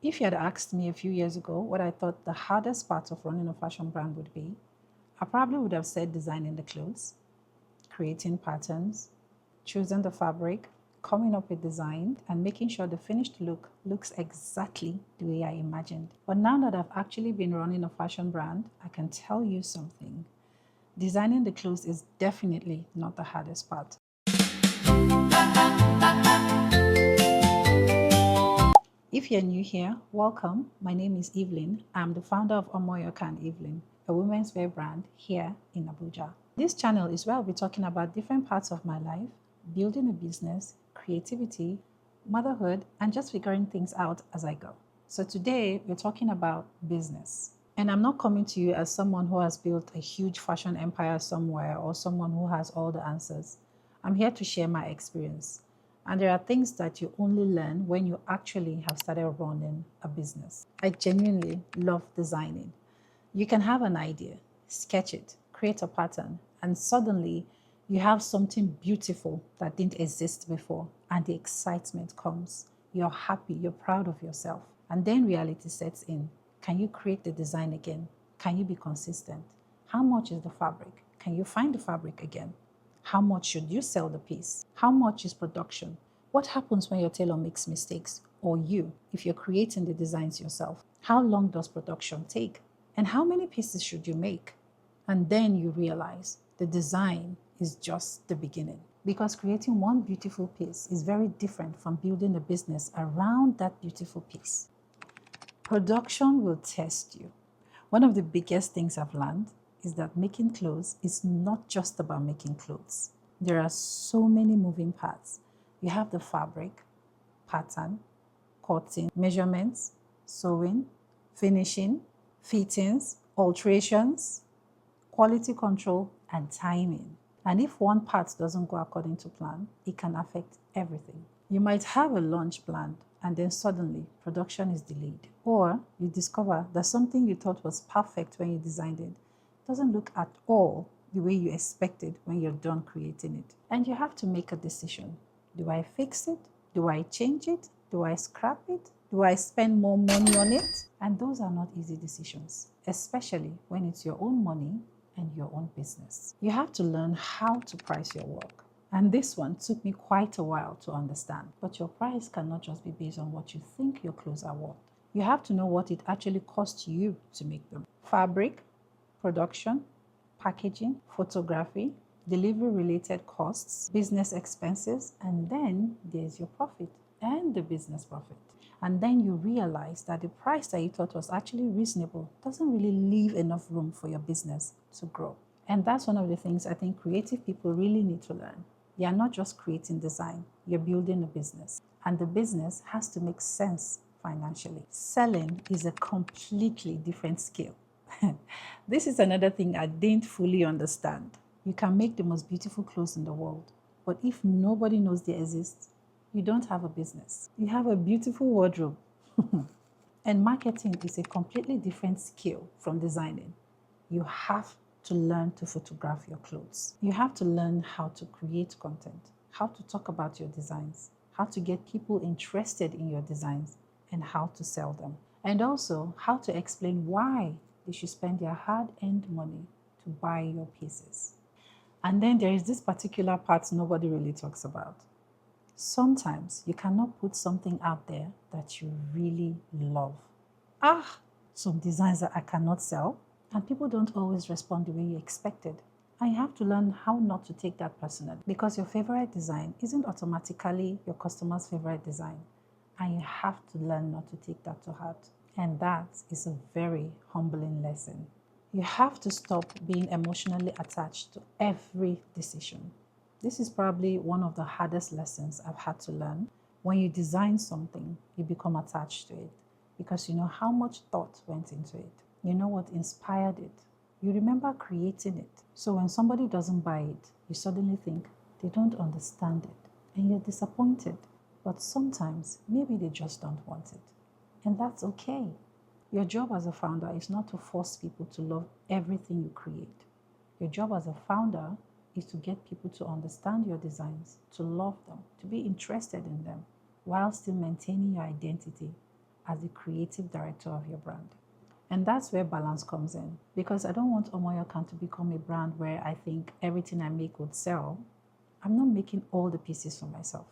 If you had asked me a few years ago what I thought the hardest part of running a fashion brand would be, I probably would have said designing the clothes, creating patterns, choosing the fabric, coming up with design, and making sure the finished look looks exactly the way I imagined. But now that I've actually been running a fashion brand, I can tell you something. Designing the clothes is definitely not the hardest part. If you're new here, welcome. My name is Evelyn. I'm the founder of Omoyokan Evelyn, a women's wear brand here in Abuja. This channel is where I'll be talking about different parts of my life, building a business, creativity, motherhood, and just figuring things out as I go. So today we're talking about business. And I'm not coming to you as someone who has built a huge fashion empire somewhere or someone who has all the answers. I'm here to share my experience. And there are things that you only learn when you actually have started running a business. I genuinely love designing. You can have an idea, sketch it, create a pattern, and suddenly you have something beautiful that didn't exist before, and the excitement comes. You're happy, you're proud of yourself. And then reality sets in. Can you create the design again? Can you be consistent? How much is the fabric? Can you find the fabric again? How much should you sell the piece? How much is production? What happens when your tailor makes mistakes? Or you, if you're creating the designs yourself? How long does production take? And how many pieces should you make? And then you realize the design is just the beginning. Because creating one beautiful piece is very different from building a business around that beautiful piece. Production will test you. One of the biggest things I've learned is that making clothes is not just about making clothes. There are so many moving parts. You have the fabric, pattern, cutting, measurements, sewing, finishing, fittings, alterations, quality control, and timing. And if one part doesn't go according to plan, it can affect everything. You might have a launch planned and then suddenly production is delayed. Or you discover that something you thought was perfect when you designed it doesn't look at all the way you expected when you're done creating it. And you have to make a decision. Do I fix it? Do I change it? Do I scrap it? Do I spend more money on it? And those are not easy decisions, especially when it's your own money and your own business. You have to learn how to price your work. And this one took me quite a while to understand. But your price cannot just be based on what you think your clothes are worth. You have to know what it actually costs you to make them. Fabric, production, packaging, photography, delivery-related costs, business expenses, and then there's your profit and the business profit. And then you realize that the price that you thought was actually reasonable doesn't really leave enough room for your business to grow. And that's one of the things I think creative people really need to learn. You are not just creating design, you're building a business. And the business has to make sense financially. Selling is a completely different skill. This is another thing I didn't fully understand. You can make the most beautiful clothes in the world, but if nobody knows they exist, you don't have a business. You have a beautiful wardrobe. And marketing is a completely different skill from designing. You have to learn to photograph your clothes. You have to learn how to create content, how to talk about your designs, how to get people interested in your designs, and how to sell them. And also how to explain why they should spend their hard-earned money to buy your pieces. And then there is this particular part nobody really talks about. Sometimes you cannot put something out there that you really love. Some designs that I cannot sell, and people don't always respond the way you expected. And you have to learn how not to take that personally, because your favorite design isn't automatically your customer's favorite design. And you have to learn not to take that to heart. And that is a very humbling lesson. You have to stop being emotionally attached to every decision. This is probably one of the hardest lessons I've had to learn. When you design something, you become attached to it because you know how much thought went into it. You know what inspired it. You remember creating it. So when somebody doesn't buy it, you suddenly think they don't understand it and you're disappointed. But sometimes maybe they just don't want it. And that's okay. Your job as a founder is not to force people to love everything you create. Your job as a founder is to get people to understand your designs, to love them, to be interested in them, while still maintaining your identity as the creative director of your brand. And that's where balance comes in, because I don't want Omoyokan to become a brand where I think everything I make would sell. I'm not making all the pieces for myself.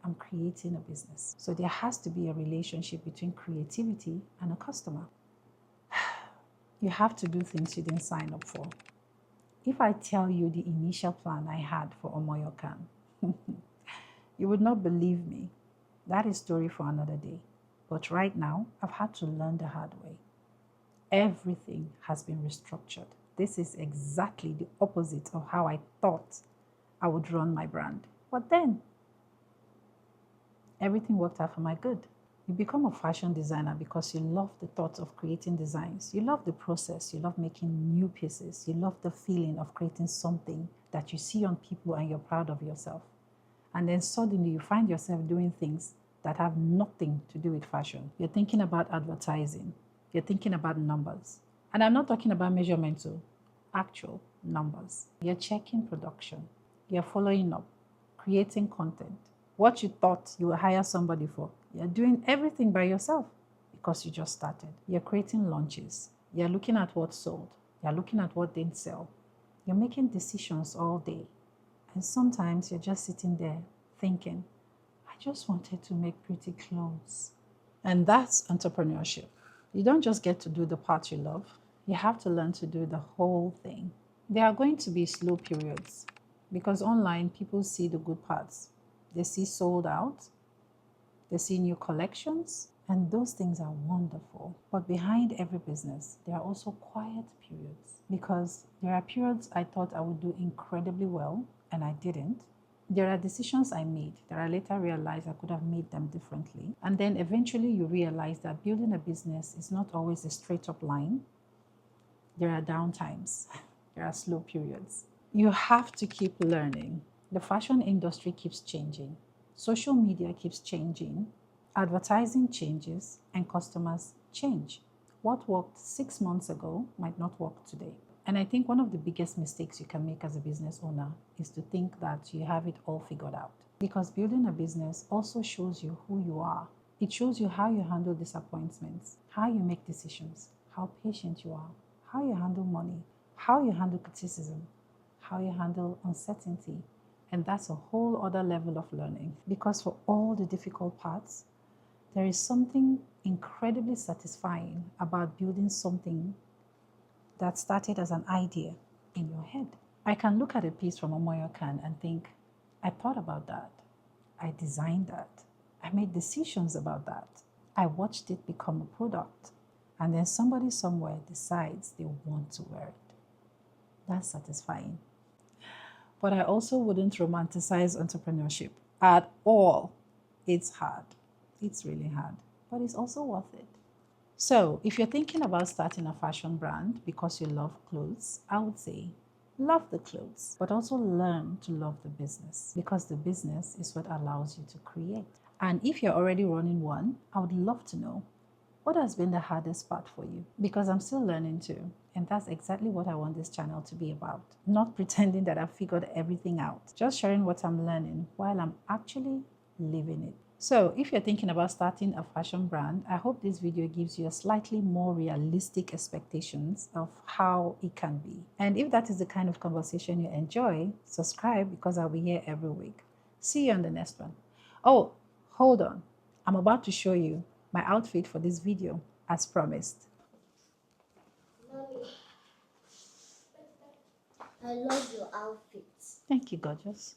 I'm creating a business. So there has to be a relationship between creativity and a customer. You have to do things you didn't sign up for. If I tell you the initial plan I had for Omoyokan, you would not believe me. That is story for another day. But right now, I've had to learn the hard way. Everything has been restructured. This is exactly the opposite of how I thought I would run my brand. But then, everything worked out for my good. You become a fashion designer because you love the thought of creating designs. You love the process. You love making new pieces. You love the feeling of creating something that you see on people and you're proud of yourself. And then suddenly you find yourself doing things that have nothing to do with fashion. You're thinking about advertising. You're thinking about numbers. And I'm not talking about measurement too, actual numbers. You're checking production. You're following up, creating content. What you thought you would hire somebody for, you're doing everything by yourself because you just started. You're creating launches. You're looking at what sold. You're looking at what didn't sell. You're making decisions all day. And sometimes you're just sitting there thinking, I just wanted to make pretty clothes. And that's entrepreneurship. You don't just get to do the part you love. You have to learn to do the whole thing. There are going to be slow periods because online people see the good parts. They see sold out, they see new collections, and those things are wonderful. But behind every business, there are also quiet periods because there are periods I thought I would do incredibly well and I didn't. There are decisions I made that I later realized I could have made them differently. And then eventually you realize that building a business is not always a straight up line. There are downtimes, there are slow periods. You have to keep learning. The fashion industry keeps changing. Social media keeps changing. Advertising changes and customers change. What worked 6 months ago might not work today. And I think one of the biggest mistakes you can make as a business owner is to think that you have it all figured out. Because building a business also shows you who you are. It shows you how you handle disappointments, how you make decisions, how patient you are, how you handle money, how you handle criticism, how you handle uncertainty. And that's a whole other level of learning. Because for all the difficult parts, there is something incredibly satisfying about building something that started as an idea in your head. I can look at a piece from Omoyokan and think, I thought about that. I designed that. I made decisions about that. I watched it become a product. And then somebody somewhere decides they want to wear it. That's satisfying. But I also wouldn't romanticize entrepreneurship at all. It's hard. It's really hard, but it's also worth it. So if you're thinking about starting a fashion brand because you love clothes, I would say love the clothes, but also learn to love the business because the business is what allows you to create. And if you're already running one, I would love to know what has been the hardest part for you, because I'm still learning too. And that's exactly what I want this channel to be about. Not pretending that I've figured everything out, just sharing what I'm learning while I'm actually living it. So if you're thinking about starting a fashion brand, I hope this video gives you a slightly more realistic expectations of how it can be. And if that is the kind of conversation you enjoy, subscribe because I'll be here every week. See you on the next one. Oh, hold on. I'm about to show you my outfit for this video, as promised. Mommy, I love your outfits. Thank you, gorgeous.